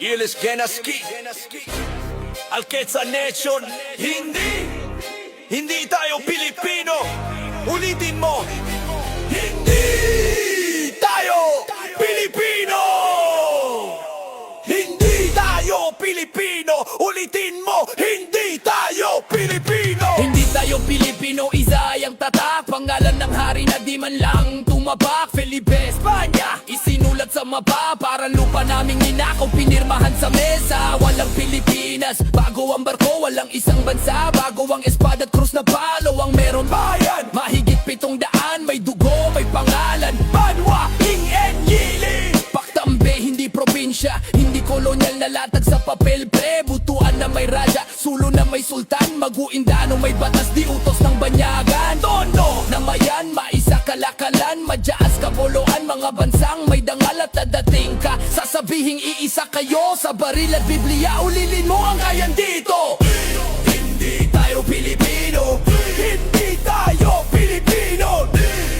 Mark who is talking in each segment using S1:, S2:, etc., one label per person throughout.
S1: Ilis Genaski Alketsa Nation. Hindi tayo Pilipino. Ulitin mo, hindi tayo Pilipino. Hindi tayo Pilipino. Ulitin mo, hindi tayo Pilipino.
S2: Hindi tayo Pilipino, isa ay ang tatak. Pangalan ng hari na di man lang tumabak. Felipe Espanya, isinulat sa mapa. Para lupa naming ninakaw, pinirmahan sa mesa. Walang Pilipinas, bago ang barko. Walang isang bansa, bago ang espada at krus na palo. Ang meron bayan, mahigit 700. May dugo, may pangalan, Banwa, Ing-en, Yili. Paktambe, hindi probinsya, hindi kolonyal na latag sa papel. Pre, butuan na may raja, sulo na may sultan. Maguindano, may batas, di utos ng banyagan. Tondo, na mayan, maisa kalakalan. Madyaas kaboloan, mga bansang may dangal at dadating ka. Sasabihing iisa kayo sa baril at Biblia. Ulilin mo ang kayan dito. Hindi tayo Pilipino.
S1: Hindi tayo Pilipino.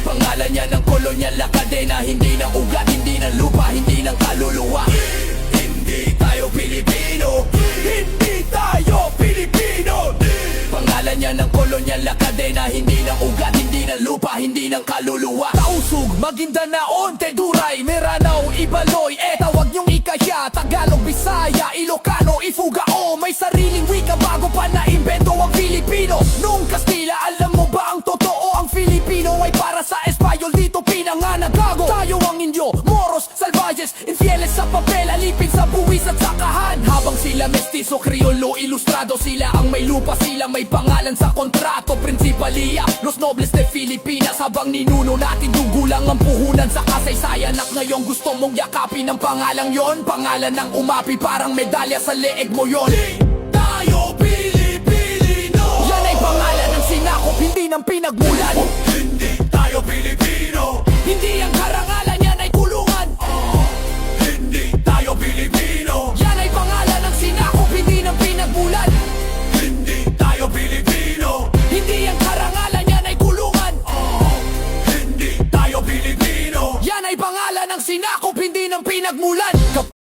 S2: Pangalan niya ng kolonyal na kadena. Hindi ng ugat, hindi ng lupa, hindi ng kaluluwa.
S1: Hindi tayo Pilipino. Hindi tayo Pilipino.
S2: Pangalan niya ng kolonyal na kadena. Hindi ng ugat, hindi ng lupa, hindi ng kaluluwa. Tausug, Maguindanao, Teduray, Meranao, Ibaloy. Tawag niyong ikaya, Tagalog, Bisaya, Ilocano, Ifugao. May sariling wika bago pa na-invento ang Filipino. Nung Kastila, alam mo ba ang totoo? Ang Filipino ay para sa Espanyol, dito pinanganak. Gago, tayo ang Indio, Moros, Salvajes, infieles sa papel, alipin sa buwis at sakahan. Habang sila mestizo, kriolo, ilustrado. Sila ang may lupa, sila may pangalan sa kontrato. Principalia, Los Nobles de Filipinas. Habang ninuno natin, dugulang ang puhunan sa kasaysayan. At ngayon gusto mong yakapin ang pangalang yon. Pangalan ng umapi, parang medalya sa leeg mo yon.
S1: Tayo Pilipino.
S2: Yan ay pangalan ng sinakop, hindi ng pinagmulan.
S1: Hindi tayo Pilipino.
S2: Hindi ang karangalan, yan ay kulungan.
S1: Hindi tayo Pilipino.
S2: Yan ay pangalan ng sinakop, hindi ng pinagmulan.
S1: Hindi tayo Pilipino.
S2: Hindi ang karangalan, yan ay kulungan.
S1: Hindi tayo Pilipino.
S2: Yan ay pangalan ng sinakop, hindi ng pinagmulan.